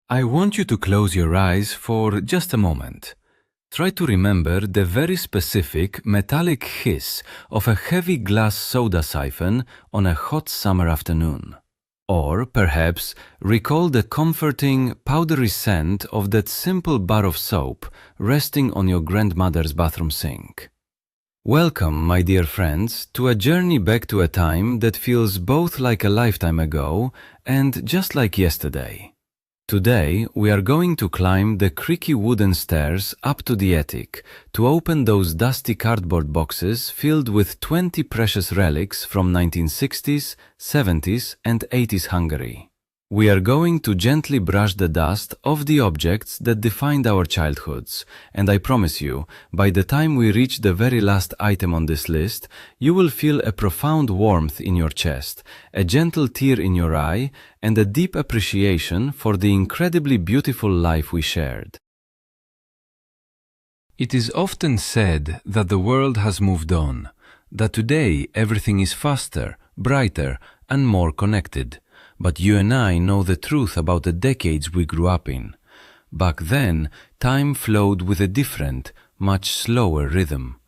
I want you to close your eyes for just a moment. Try to remember the very specific metallic hiss of a heavy glass soda siphon on a hot summer afternoon. Or perhaps recall the comforting, powdery scent of that simple bar of soap resting on your grandmother's bathroom sink. Welcome, my dear friends, to a journey back to a time that feels both like a lifetime ago and just like yesterday. Today, we are going to climb the creaky wooden stairs up to the attic to open those dusty cardboard boxes filled with 20 precious relics from 1960s, 70s, and 80s Hungary. We are going to gently brush the dust off the objects that defined our childhoods, and I promise you, by the time we reach the very last item on this list, you will feel a profound warmth in your chest, a gentle tear in your eye, and a deep appreciation for the incredibly beautiful life we shared. It is often said that the world has moved on, that today everything is faster, brighter, and more connected. But you and I know the truth about the decades we grew up in. Back then, time flowed with a different, much slower rhythm.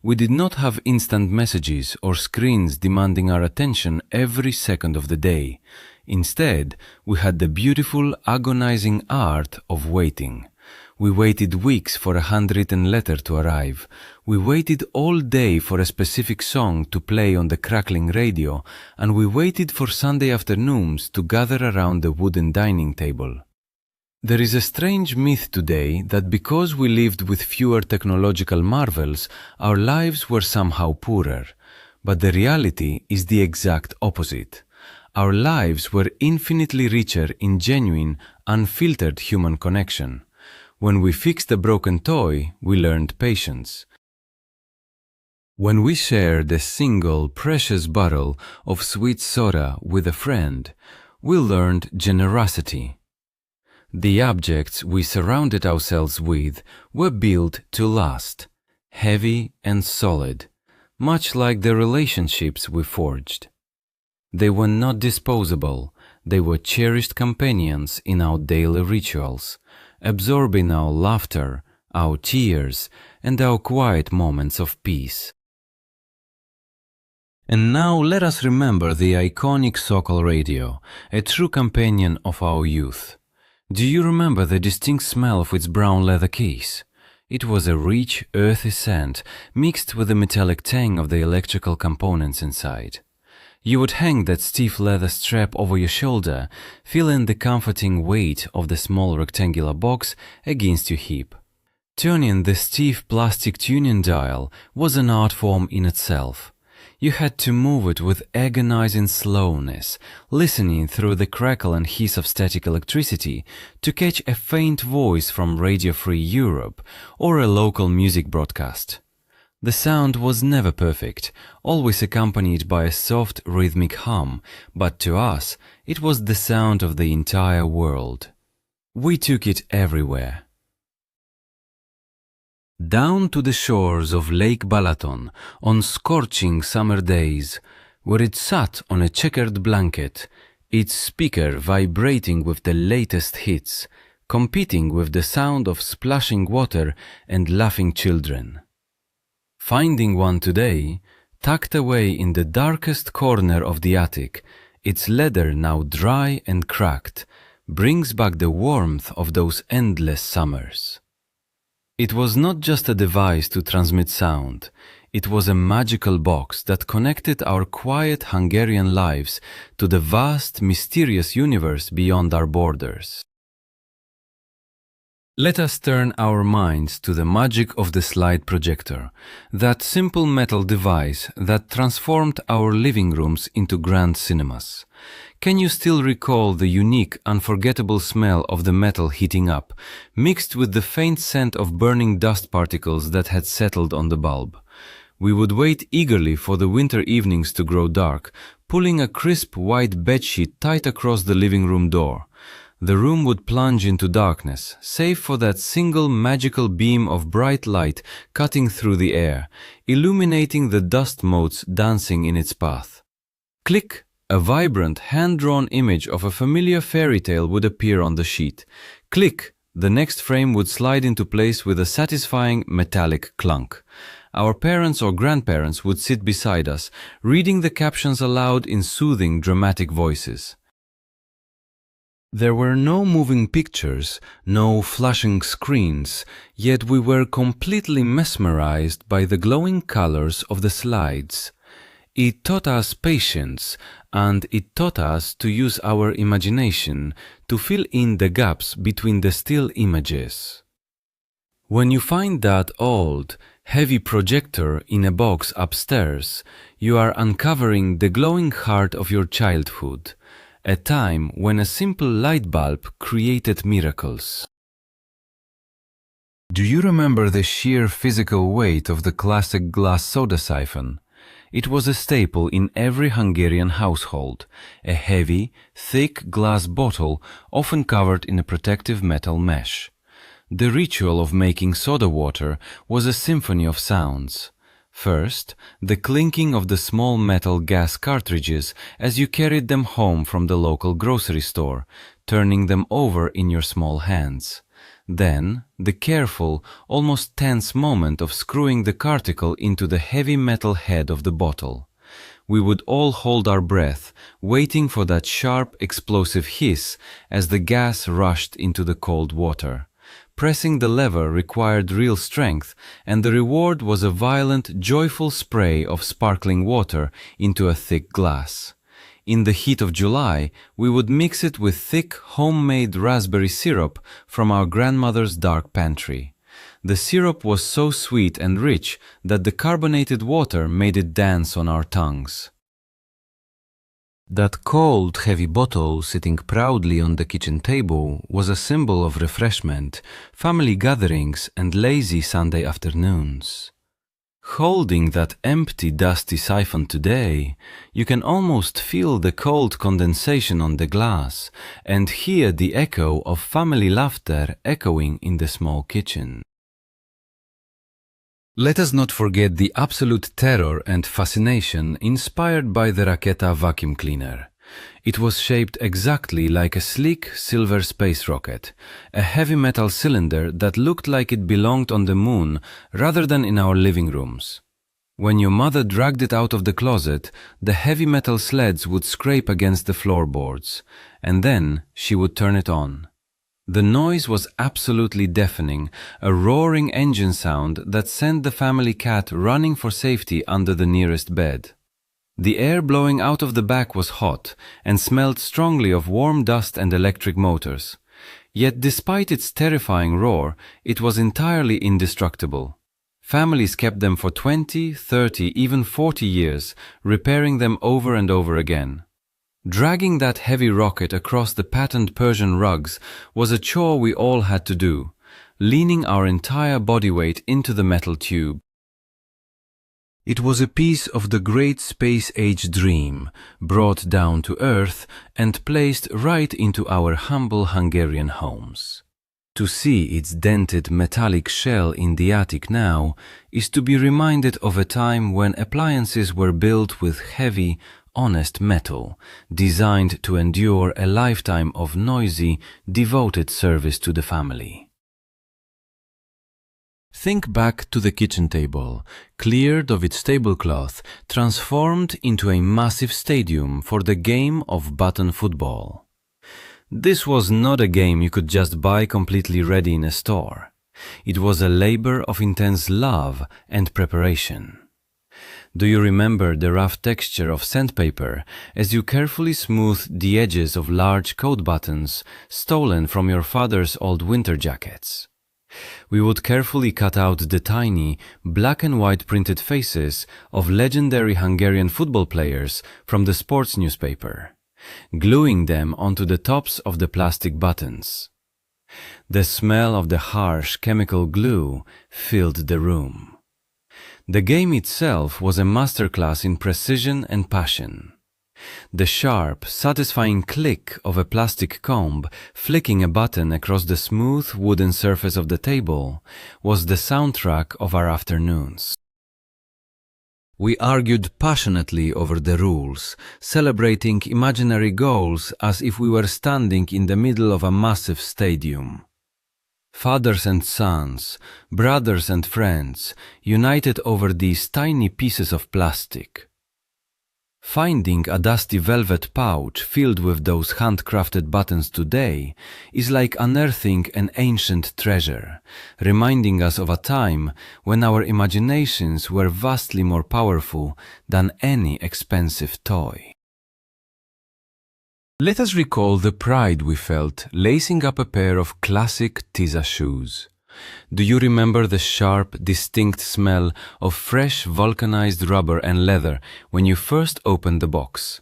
We did not have instant messages or screens demanding our attention every second of the day. Instead, we had the beautiful, agonizing art of waiting. We waited weeks for a handwritten letter to arrive. We waited all day for a specific song to play on the crackling radio, and we waited for Sunday afternoons to gather around the wooden dining table. There is a strange myth today that because we lived with fewer technological marvels, our lives were somehow poorer. But the reality is the exact opposite. Our lives were infinitely richer in genuine, unfiltered human connection. When we fixed a broken toy, we learned patience. When we shared a single precious bottle of sweet soda with a friend, we learned generosity. The objects we surrounded ourselves with were built to last, heavy and solid, much like the relationships we forged. They were not disposable, they were cherished companions in our daily rituals, absorbing our laughter, our tears, and our quiet moments of peace. And now let us remember the iconic Sokol radio, a true companion of our youth. Do you remember the distinct smell of its brown leather case? It was a rich, earthy scent mixed with the metallic tang of the electrical components inside. You would hang that stiff leather strap over your shoulder, feeling the comforting weight of the small rectangular box against your hip. Turning the stiff plastic tuning dial was an art form in itself. You had to move it with agonizing slowness, listening through the crackle and hiss of static electricity to catch a faint voice from Radio Free Europe or a local music broadcast. The sound was never perfect, always accompanied by a soft rhythmic hum, but to us, it was the sound of the entire world. We took it everywhere. Down to the shores of Lake Balaton on scorching summer days, where it sat on a checkered blanket, its speaker vibrating with the latest hits, competing with the sound of splashing water and laughing children. Finding one today, tucked away in the darkest corner of the attic, its leather now dry and cracked, brings back the warmth of those endless summers. It was not just a device to transmit sound, it was a magical box that connected our quiet Hungarian lives to the vast, mysterious universe beyond our borders. Let us turn our minds to the magic of the slide projector, that simple metal device that transformed our living rooms into grand cinemas. Can you still recall the unique, unforgettable smell of the metal heating up, mixed with the faint scent of burning dust particles that had settled on the bulb? We would wait eagerly for the winter evenings to grow dark, pulling a crisp white bedsheet tight across the living room door. The room would plunge into darkness, save for that single magical beam of bright light cutting through the air, illuminating the dust motes dancing in its path. Click! A vibrant, hand-drawn image of a familiar fairy tale would appear on the sheet. Click! The next frame would slide into place with a satisfying metallic clunk. Our parents or grandparents would sit beside us, reading the captions aloud in soothing, dramatic voices. There were no moving pictures, no flashing screens, yet we were completely mesmerized by the glowing colors of the slides. It taught us patience, and it taught us to use our imagination to fill in the gaps between the still images. When you find that old, heavy projector in a box upstairs, you are uncovering the glowing heart of your childhood, a time when a simple light bulb created miracles. Do you remember the sheer physical weight of the classic glass soda siphon? It was a staple in every Hungarian household, a heavy, thick glass bottle often covered in a protective metal mesh. The ritual of making soda water was a symphony of sounds. First, the clinking of the small metal gas cartridges as you carried them home from the local grocery store, turning them over in your small hands. Then, the careful, almost tense moment of screwing the carticle into the heavy metal head of the bottle. We would all hold our breath, waiting for that sharp, explosive hiss as the gas rushed into the cold water. Pressing the lever required real strength, and the reward was a violent, joyful spray of sparkling water into a thick glass. In the heat of July, we would mix it with thick, homemade raspberry syrup from our grandmother's dark pantry. The syrup was so sweet and rich that the carbonated water made it dance on our tongues. That cold, heavy bottle sitting proudly on the kitchen table was a symbol of refreshment, family gatherings, and lazy Sunday afternoons. Holding that empty, dusty siphon today, you can almost feel the cold condensation on the glass and hear the echo of family laughter echoing in the small kitchen. Let us not forget the absolute terror and fascination inspired by the Raketa vacuum cleaner. It was shaped exactly like a sleek silver space rocket, a heavy metal cylinder that looked like it belonged on the moon rather than in our living rooms. When your mother dragged it out of the closet, the heavy metal sleds would scrape against the floorboards, and then she would turn it on. The noise was absolutely deafening, a roaring engine sound that sent the family cat running for safety under the nearest bed. The air blowing out of the back was hot and smelled strongly of warm dust and electric motors. Yet despite its terrifying roar, it was entirely indestructible. Families kept them for 20, 30, even 40 years, repairing them over and over again. Dragging that heavy rocket across the patterned Persian rugs was a chore we all had to do, leaning our entire body weight into the metal tube. It was a piece of the great space-age dream, brought down to earth and placed right into our humble Hungarian homes. To see its dented metallic shell in the attic now is to be reminded of a time when appliances were built with heavy, honest metal, designed to endure a lifetime of noisy, devoted service to the family. Think back to the kitchen table, cleared of its tablecloth, transformed into a massive stadium for the game of button football. This was not a game you could just buy completely ready in a store. It was a labor of intense love and preparation. Do you remember the rough texture of sandpaper as you carefully smoothed the edges of large coat buttons stolen from your father's old winter jackets? We would carefully cut out the tiny, black and white printed faces of legendary Hungarian football players from the sports newspaper, gluing them onto the tops of the plastic buttons. The smell of the harsh chemical glue filled the room. The game itself was a masterclass in precision and passion. The sharp, satisfying click of a plastic comb flicking a button across the smooth wooden surface of the table was the soundtrack of our afternoons. We argued passionately over the rules, celebrating imaginary goals as if we were standing in the middle of a massive stadium. Fathers and sons, brothers and friends, united over these tiny pieces of plastic. Finding a dusty velvet pouch filled with those handcrafted buttons today is like unearthing an ancient treasure, reminding us of a time when our imaginations were vastly more powerful than any expensive toy. Let us recall the pride we felt lacing up a pair of classic Tisa shoes. Do you remember the sharp, distinct smell of fresh vulcanized rubber and leather when you first opened the box?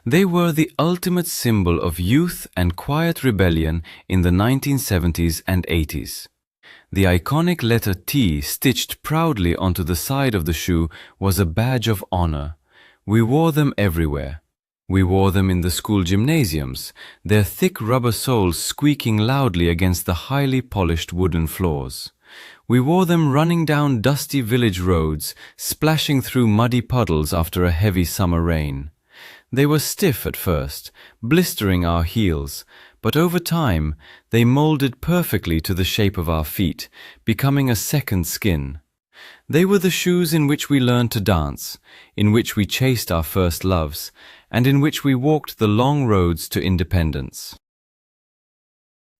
They were the ultimate symbol of youth and quiet rebellion in the 1970s and 80s. The iconic letter T stitched proudly onto the side of the shoe was a badge of honor. We wore them everywhere. We wore them in the school gymnasiums, their thick rubber soles squeaking loudly against the highly polished wooden floors. We wore them running down dusty village roads, splashing through muddy puddles after a heavy summer rain. They were stiff at first, blistering our heels, but over time they molded perfectly to the shape of our feet, becoming a second skin. They were the shoes in which we learned to dance, in which we chased our first loves, and in which we walked the long roads to independence.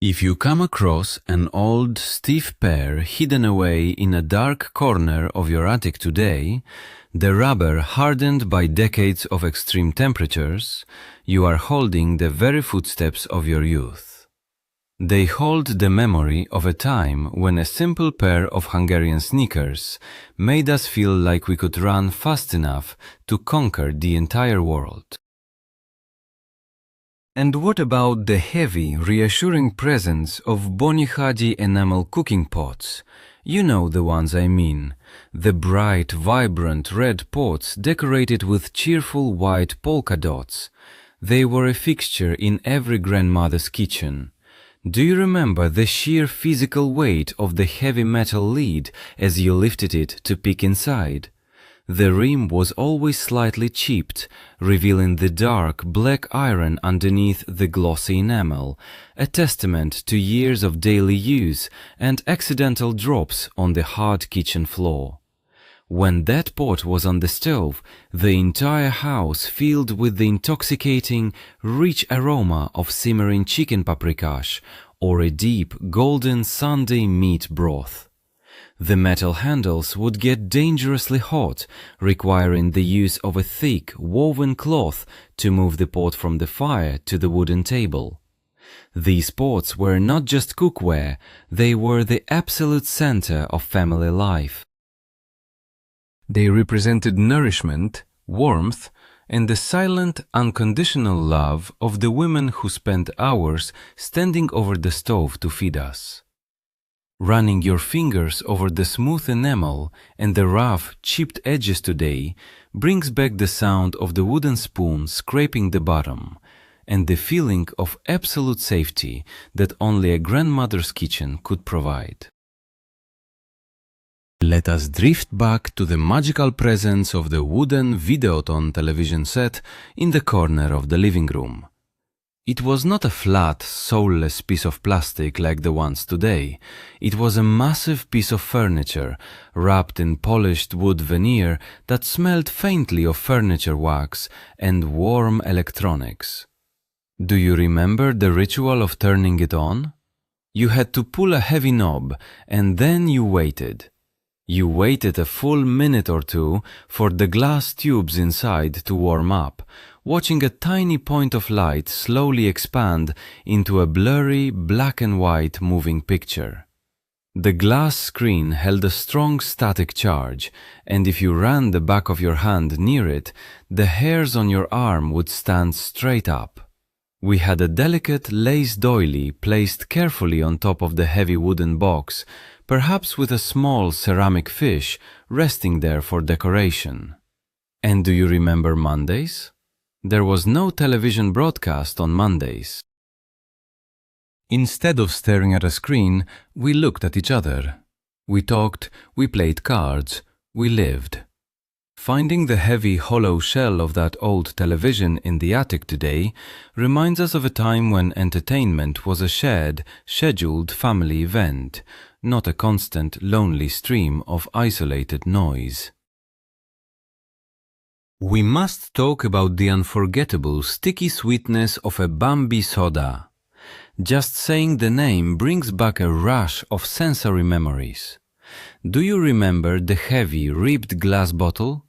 If you come across an old, stiff pair hidden away in a dark corner of your attic today, the rubber hardened by decades of extreme temperatures, you are holding the very footsteps of your youth. They hold the memory of a time when a simple pair of Hungarian sneakers made us feel like we could run fast enough to conquer the entire world. And what about the heavy, reassuring presence of Bonyhady enamel cooking pots? You know the ones I mean. The bright, vibrant red pots decorated with cheerful white polka dots. They were a fixture in every grandmother's kitchen. Do you remember the sheer physical weight of the heavy metal lid as you lifted it to peek inside? The rim was always slightly chipped, revealing the dark black iron underneath the glossy enamel, a testament to years of daily use and accidental drops on the hard kitchen floor. When that pot was on the stove, the entire house filled with the intoxicating, rich aroma of simmering chicken paprikash or a deep, golden Sunday meat broth. The metal handles would get dangerously hot, requiring the use of a thick, woven cloth to move the pot from the fire to the wooden table. These pots were not just cookware, they were the absolute center of family life. They represented nourishment, warmth, and the silent, unconditional love of the women who spent hours standing over the stove to feed us. Running your fingers over the smooth enamel and the rough, chipped edges today brings back the sound of the wooden spoon scraping the bottom, and the feeling of absolute safety that only a grandmother's kitchen could provide. Let us drift back to the magical presence of the wooden Videoton television set in the corner of the living room. It was not a flat, soulless piece of plastic like the ones today. It was a massive piece of furniture, wrapped in polished wood veneer that smelled faintly of furniture wax and warm electronics. Do you remember the ritual of turning it on? You had to pull a heavy knob, and then you waited. You waited a full minute or two for the glass tubes inside to warm up, watching a tiny point of light slowly expand into a blurry black and white moving picture. The glass screen held a strong static charge, and if you ran the back of your hand near it, the hairs on your arm would stand straight up. We had a delicate lace doily placed carefully on top of the heavy wooden box, perhaps with a small ceramic fish resting there for decoration. And do you remember Mondays? There was no television broadcast on Mondays. Instead of staring at a screen, we looked at each other. We talked, we played cards, we lived. Finding the heavy hollow shell of that old television in the attic today reminds us of a time when entertainment was a shared, scheduled family event, not a constant, lonely stream of isolated noise. We must talk about the unforgettable sticky sweetness of a Bambi soda. Just saying the name brings back a rush of sensory memories. Do you remember the heavy, ribbed glass bottle?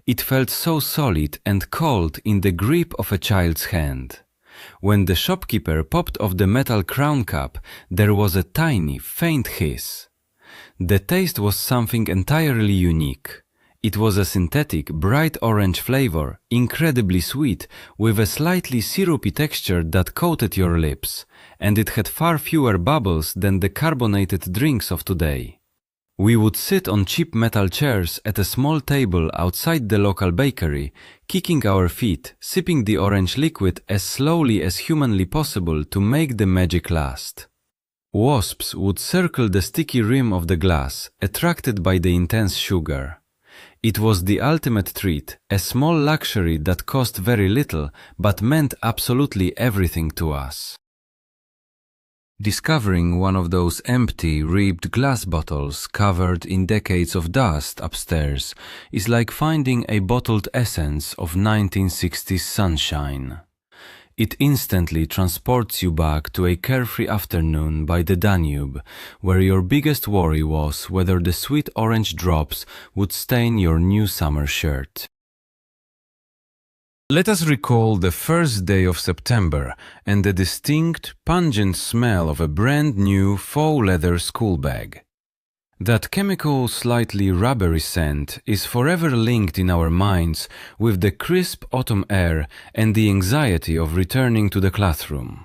It felt so solid and cold in the grip of a child's hand. When the shopkeeper popped off the metal crown cap, there was a tiny, faint hiss. The taste was something entirely unique. It was a synthetic, bright orange flavor, incredibly sweet, with a slightly syrupy texture that coated your lips, and it had far fewer bubbles than the carbonated drinks of today. We would sit on cheap metal chairs at a small table outside the local bakery, kicking our feet, sipping the orange liquid as slowly as humanly possible to make the magic last. Wasps would circle the sticky rim of the glass, attracted by the intense sugar. It was the ultimate treat, a small luxury that cost very little but meant absolutely everything to us. Discovering one of those empty, ribbed glass bottles covered in decades of dust upstairs is like finding a bottled essence of 1960s sunshine. It instantly transports you back to a carefree afternoon by the Danube, where your biggest worry was whether the sweet orange drops would stain your new summer shirt. Let us recall the first day of September and the distinct, pungent smell of a brand new faux leather school bag. That chemical, slightly rubbery scent is forever linked in our minds with the crisp autumn air and the anxiety of returning to the classroom.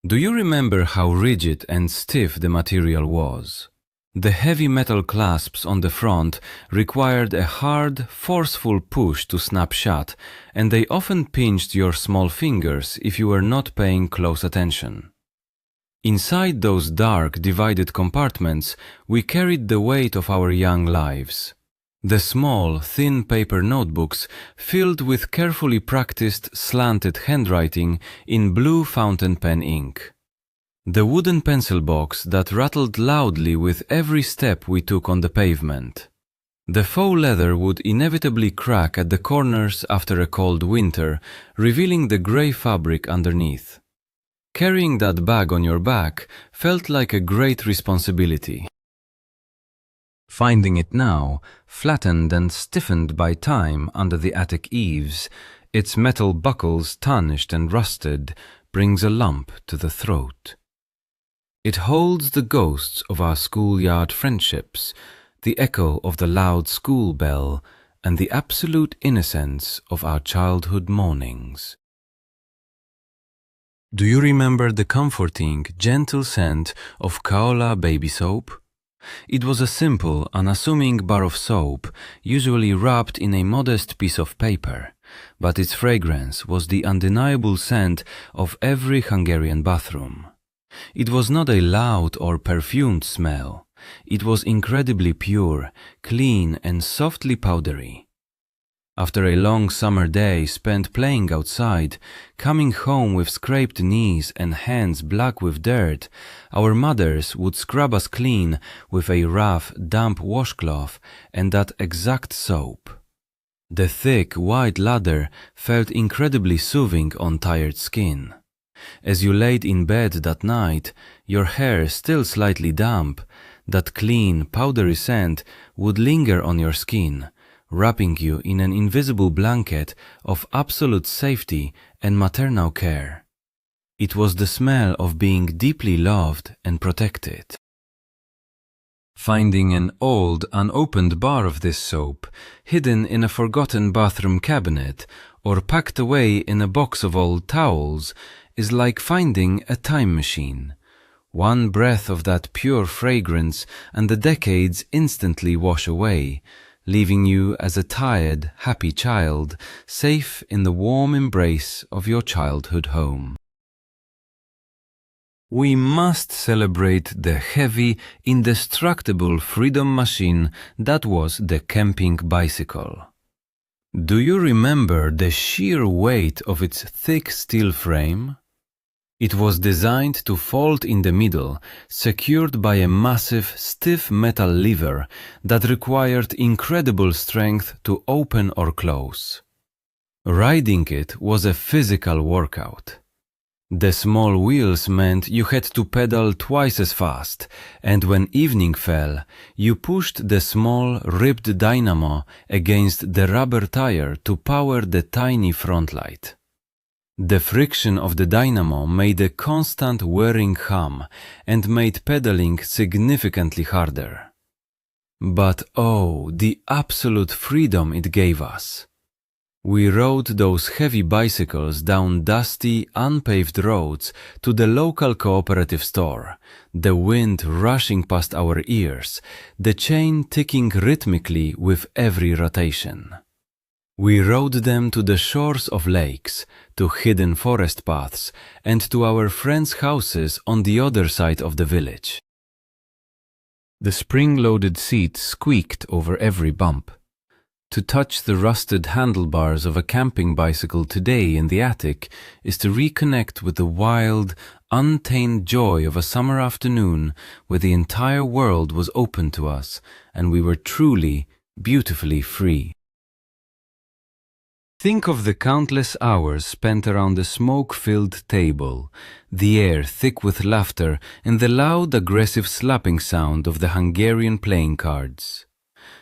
Do you remember how rigid and stiff the material was? The heavy metal clasps on the front required a hard, forceful push to snap shut, and they often pinched your small fingers if you were not paying close attention. Inside those dark, divided compartments, we carried the weight of our young lives. The small, thin paper notebooks filled with carefully practiced, slanted handwriting in blue fountain pen ink. The wooden pencil box that rattled loudly with every step we took on the pavement. The faux leather would inevitably crack at the corners after a cold winter, revealing the grey fabric underneath. Carrying that bag on your back felt like a great responsibility. Finding it now, flattened and stiffened by time under the attic eaves, its metal buckles tarnished and rusted, brings a lump to the throat. It holds the ghosts of our schoolyard friendships, the echo of the loud school bell, and the absolute innocence of our childhood mornings. Do you remember the comforting, gentle scent of Kaola baby soap? It was a simple, unassuming bar of soap, usually wrapped in a modest piece of paper, but its fragrance was the undeniable scent of every Hungarian bathroom. It was not a loud or perfumed smell. It was incredibly pure, clean, and softly powdery. After a long summer day spent playing outside, coming home with scraped knees and hands black with dirt, our mothers would scrub us clean with a rough, damp washcloth and that exact soap. The thick, white lather felt incredibly soothing on tired skin. As you laid in bed that night, your hair still slightly damp, that clean, powdery scent would linger on your skin, wrapping you in an invisible blanket of absolute safety and maternal care. It was the smell of being deeply loved and protected. Finding an old, unopened bar of this soap, hidden in a forgotten bathroom cabinet, or packed away in a box of old towels, is like finding a time machine. One breath of that pure fragrance and the decades instantly wash away, leaving you as a tired, happy child, safe in the warm embrace of your childhood home. We must celebrate the heavy, indestructible freedom machine that was the camping bicycle. Do you remember the sheer weight of its thick steel frame? It was designed to fold in the middle, secured by a massive, stiff metal lever that required incredible strength to open or close. Riding it was a physical workout. The small wheels meant you had to pedal twice as fast, and when evening fell, you pushed the small, ribbed dynamo against the rubber tire to power the tiny front light. The friction of the dynamo made a constant whirring hum and made pedaling significantly harder. But oh, the absolute freedom it gave us! We rode those heavy bicycles down dusty, unpaved roads to the local cooperative store, the wind rushing past our ears, the chain ticking rhythmically with every rotation. We rode them to the shores of lakes, to hidden forest paths, and to our friends' houses on the other side of the village. The spring-loaded seat squeaked over every bump. To touch the rusted handlebars of a camping bicycle today in the attic is to reconnect with the wild, untamed joy of a summer afternoon where the entire world was open to us and we were truly, beautifully free. Think of the countless hours spent around the smoke-filled table, the air thick with laughter and the loud, aggressive slapping sound of the Hungarian playing cards.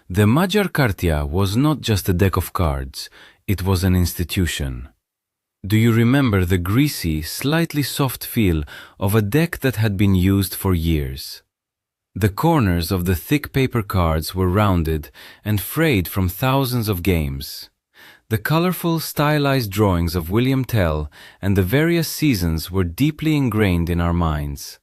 The Magyar Kártya was not just a deck of cards, it was an institution. Do you remember the greasy, slightly soft feel of a deck that had been used for years? The corners of the thick paper cards were rounded and frayed from thousands of games. The colorful, stylized drawings of William Tell and the various seasons were deeply ingrained in our minds.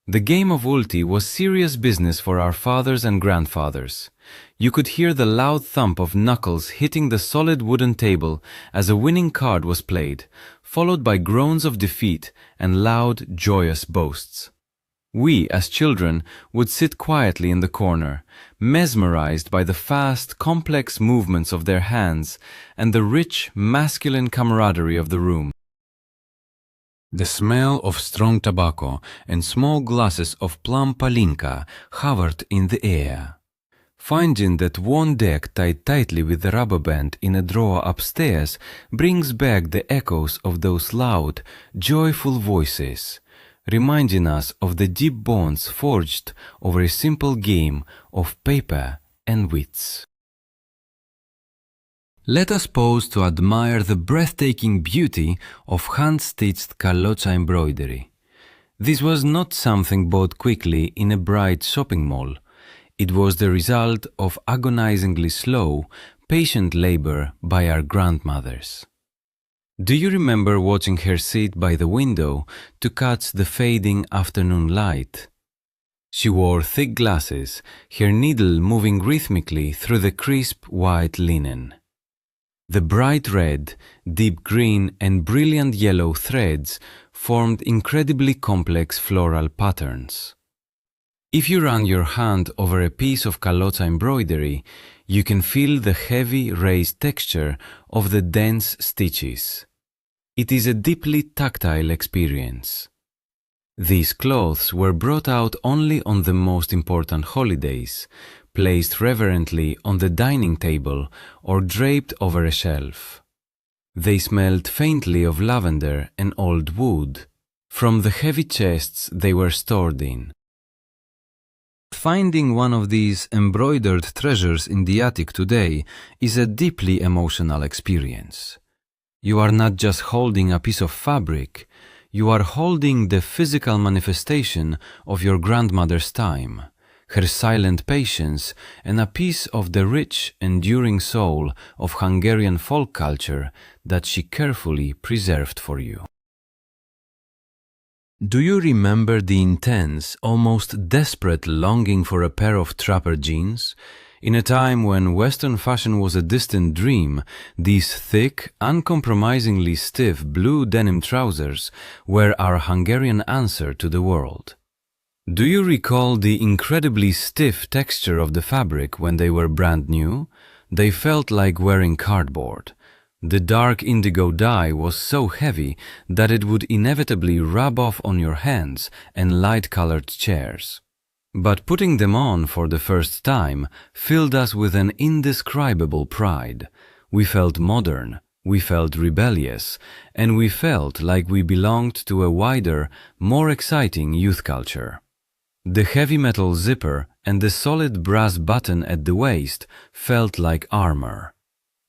The game of ulti was serious business for our fathers and grandfathers. You could hear the loud thump of knuckles hitting the solid wooden table as a winning card was played, followed by groans of defeat and loud, joyous boasts. We, as children, would sit quietly in the corner, mesmerized by the fast, complex movements of their hands and the rich, masculine camaraderie of the room. The smell of strong tobacco and small glasses of plum palinka hovered in the air. Finding that one deck tied tightly with the rubber band in a drawer upstairs brings back the echoes of those loud, joyful voices, reminding us of the deep bonds forged over a simple game of paper and wits. Let us pause to admire the breathtaking beauty of hand-stitched kalocha embroidery. This was not something bought quickly in a bright shopping mall. It was the result of agonizingly slow, patient labor by our grandmothers. Do you remember watching her sit by the window to catch the fading afternoon light? She wore thick glasses, her needle moving rhythmically through the crisp white linen. The bright red, deep green and brilliant yellow threads formed incredibly complex floral patterns. If you run your hand over a piece of kalocha embroidery, you can feel the heavy raised texture of the dense stitches. It is a deeply tactile experience. These cloths were brought out only on the most important holidays, placed reverently on the dining table or draped over a shelf. They smelled faintly of lavender and old wood, from the heavy chests they were stored in. Finding one of these embroidered treasures in the attic today is a deeply emotional experience. You are not just holding a piece of fabric, you are holding the physical manifestation of your grandmother's time, her silent patience, and a piece of the rich, enduring soul of Hungarian folk culture that she carefully preserved for you. Do you remember the intense, almost desperate longing for a pair of trapper jeans? In a time when Western fashion was a distant dream, these thick, uncompromisingly stiff blue denim trousers were our Hungarian answer to the world. Do you recall the incredibly stiff texture of the fabric when they were brand new? They felt like wearing cardboard. The dark indigo dye was so heavy that it would inevitably rub off on your hands and light-colored chairs. But putting them on for the first time filled us with an indescribable pride. We felt modern, we felt rebellious, and we felt like we belonged to a wider, more exciting youth culture. The heavy metal zipper and the solid brass button at the waist felt like armor.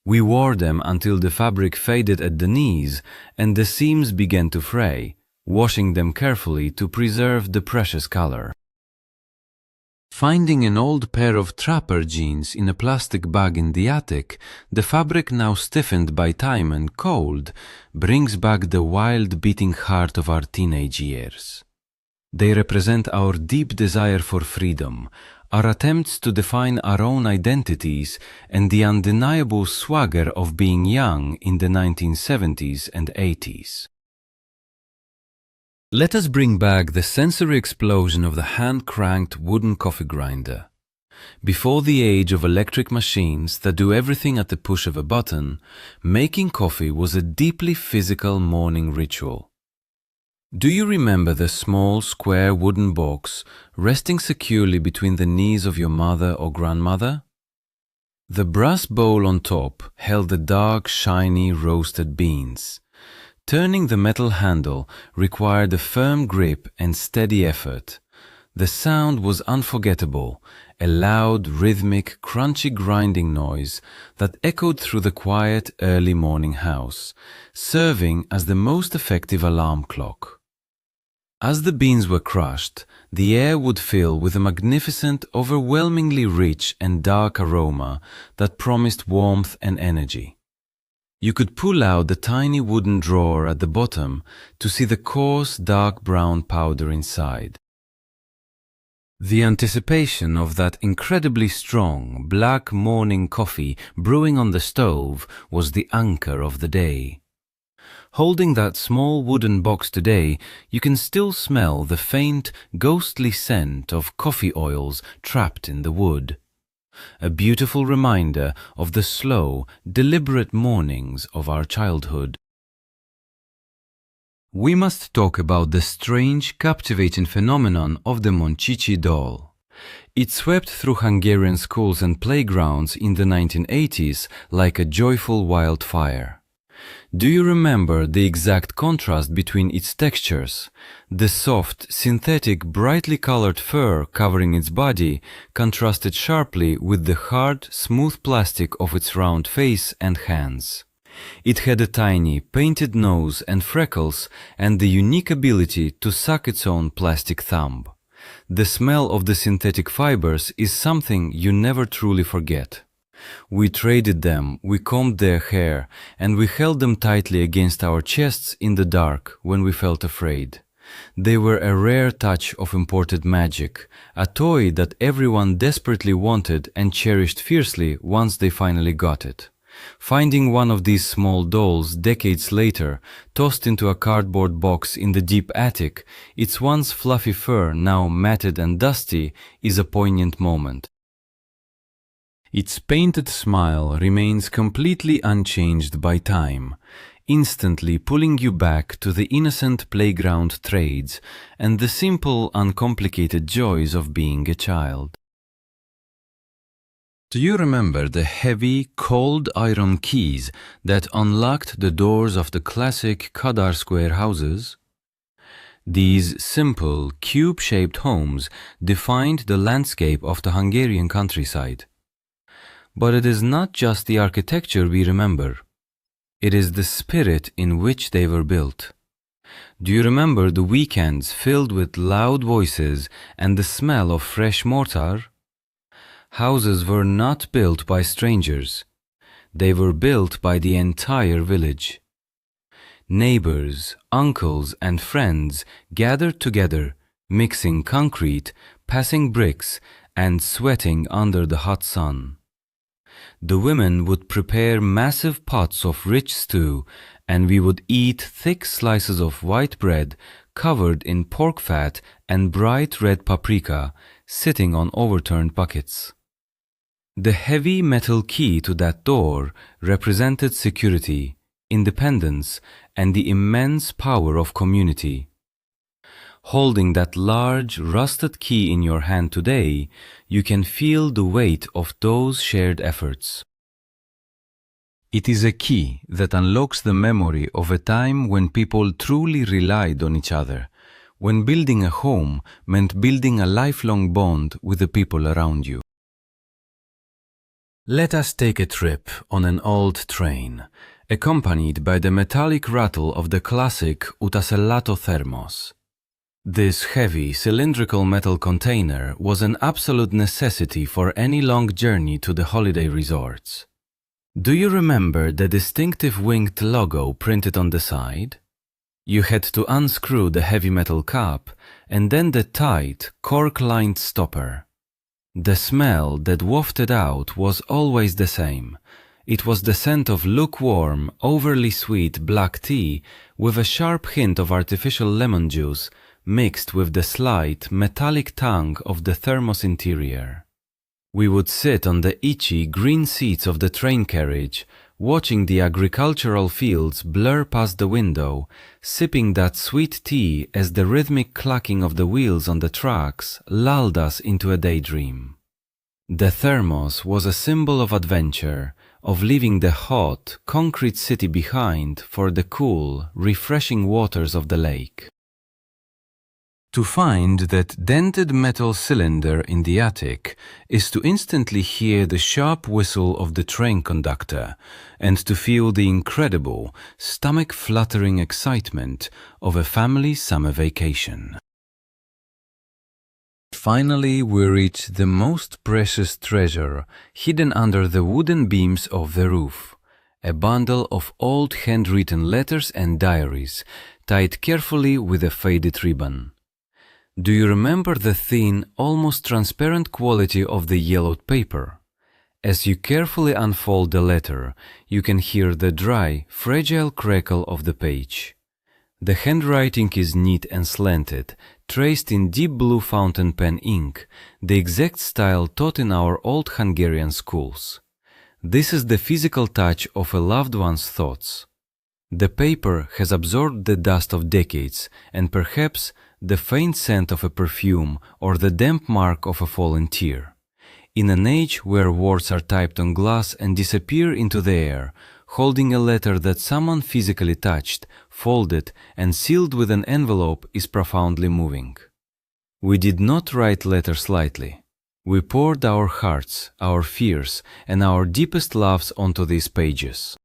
We wore them until the fabric faded at the knees and the seams began to fray, washing them carefully to preserve the precious color. Finding an old pair of trapper jeans in a plastic bag in the attic, the fabric now stiffened by time and cold brings back the wild beating heart of our teenage years. They represent our deep desire for freedom, our attempts to define our own identities, and the undeniable swagger of being young in the 1970s and 80s. Let us bring back the sensory explosion of the hand-cranked wooden coffee grinder. Before the age of electric machines that do everything at the push of a button, making coffee was a deeply physical morning ritual. Do you remember the small, square wooden box resting securely between the knees of your mother or grandmother? The brass bowl on top held the dark, shiny, roasted beans. Turning the metal handle required a firm grip and steady effort. The sound was unforgettable, a loud, rhythmic, crunchy grinding noise that echoed through the quiet, early morning house, serving as the most effective alarm clock. As the beans were crushed, the air would fill with a magnificent, overwhelmingly rich and dark aroma that promised warmth and energy. You could pull out the tiny wooden drawer at the bottom to see the coarse, dark brown powder inside. The anticipation of that incredibly strong, black morning coffee brewing on the stove was the anchor of the day. Holding that small wooden box today, you can still smell the faint, ghostly scent of coffee oils trapped in the wood. A beautiful reminder of the slow, deliberate mornings of our childhood. We must talk about the strange, captivating phenomenon of the Moncicci doll. It swept through Hungarian schools and playgrounds in the 1980s like a joyful wildfire. Do you remember the exact contrast between its textures? The soft, synthetic, brightly colored fur covering its body contrasted sharply with the hard, smooth plastic of its round face and hands. It had a tiny, painted nose and freckles and the unique ability to suck its own plastic thumb. The smell of the synthetic fibers is something you never truly forget. We traded them, we combed their hair, and we held them tightly against our chests in the dark when we felt afraid. They were a rare touch of imported magic, a toy that everyone desperately wanted and cherished fiercely once they finally got it. Finding one of these small dolls decades later, tossed into a cardboard box in the deep attic, its once fluffy fur now matted and dusty, is a poignant moment. Its painted smile remains completely unchanged by time, instantly pulling you back to the innocent playground trades and the simple, uncomplicated joys of being a child. Do you remember the heavy, cold iron keys that unlocked the doors of the classic Kadar Square houses? These simple, cube-shaped homes defined the landscape of the Hungarian countryside. But it is not just the architecture we remember. It is the spirit in which they were built. Do you remember the weekends filled with loud voices and the smell of fresh mortar? Houses were not built by strangers. They were built by the entire village. Neighbors, uncles, and friends gathered together, mixing concrete, passing bricks, and sweating under the hot sun. The women would prepare massive pots of rich stew, and we would eat thick slices of white bread covered in pork fat and bright red paprika, sitting on overturned buckets. The heavy metal key to that door represented security, independence, and the immense power of community. Holding that large, rusted key in your hand today, you can feel the weight of those shared efforts. It is a key that unlocks the memory of a time when people truly relied on each other, when building a home meant building a lifelong bond with the people around you. Let us take a trip on an old train, accompanied by the metallic rattle of the classic utasellato thermos. This heavy, cylindrical metal container was an absolute necessity for any long journey to the holiday resorts. Do you remember the distinctive winged logo printed on the side? You had to unscrew the heavy metal cap and then the tight, cork-lined stopper. The smell that wafted out was always the same. It was the scent of lukewarm, overly sweet black tea with a sharp hint of artificial lemon juice mixed with the slight, metallic tang of the thermos interior. We would sit on the itchy green seats of the train carriage, watching the agricultural fields blur past the window, sipping that sweet tea as the rhythmic clacking of the wheels on the tracks lulled us into a daydream. The thermos was a symbol of adventure, of leaving the hot, concrete city behind for the cool, refreshing waters of the lake. To find that dented metal cylinder in the attic is to instantly hear the sharp whistle of the train conductor and to feel the incredible, stomach-fluttering excitement of a family summer vacation. Finally, we reach the most precious treasure hidden under the wooden beams of the roof, a bundle of old handwritten letters and diaries tied carefully with a faded ribbon. Do you remember the thin, almost transparent quality of the yellowed paper? As you carefully unfold the letter, you can hear the dry, fragile crackle of the page. The handwriting is neat and slanted, traced in deep blue fountain pen ink, the exact style taught in our old Hungarian schools. This is the physical touch of a loved one's thoughts. The paper has absorbed the dust of decades and perhaps the faint scent of a perfume or the damp mark of a fallen tear. In an age where words are typed on glass and disappear into the air, holding a letter that someone physically touched, folded, and sealed with an envelope is profoundly moving. We did not write letters lightly. We poured our hearts, our fears, and our deepest loves onto these pages.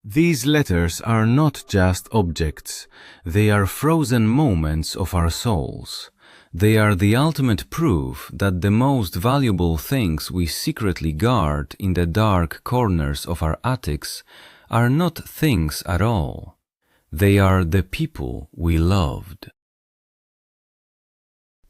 These letters are not just objects, they are frozen moments of our souls. They are the ultimate proof that the most valuable things we secretly guard in the dark corners of our attics are not things at all. They are the people we loved.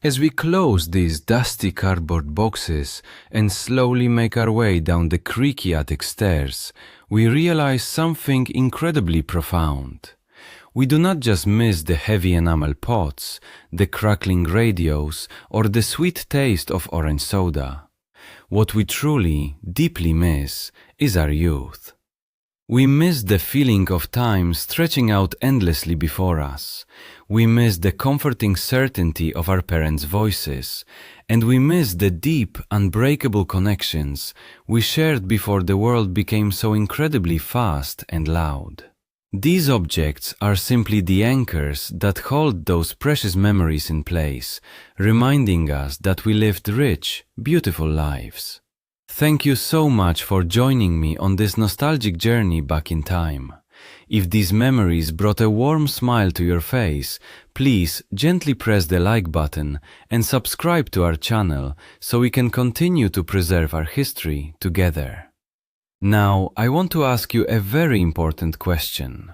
As we close these dusty cardboard boxes and slowly make our way down the creaky attic stairs, we realize something incredibly profound. We do not just miss the heavy enamel pots, the crackling radios, or the sweet taste of orange soda. What we truly, deeply miss is our youth. We miss the feeling of time stretching out endlessly before us. We miss the comforting certainty of our parents' voices, and we miss the deep, unbreakable connections we shared before the world became so incredibly fast and loud. These objects are simply the anchors that hold those precious memories in place, reminding us that we lived rich, beautiful lives. Thank you so much for joining me on this nostalgic journey back in time. If these memories brought a warm smile to your face, please gently press the like button and subscribe to our channel so we can continue to preserve our history together. Now, I want to ask you a very important question.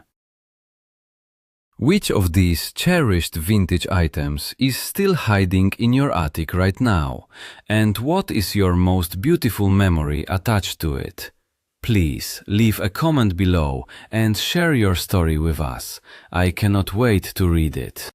Which of these cherished vintage items is still hiding in your attic right now? And what is your most beautiful memory attached to it? Please leave a comment below and share your story with us. I cannot wait to read it.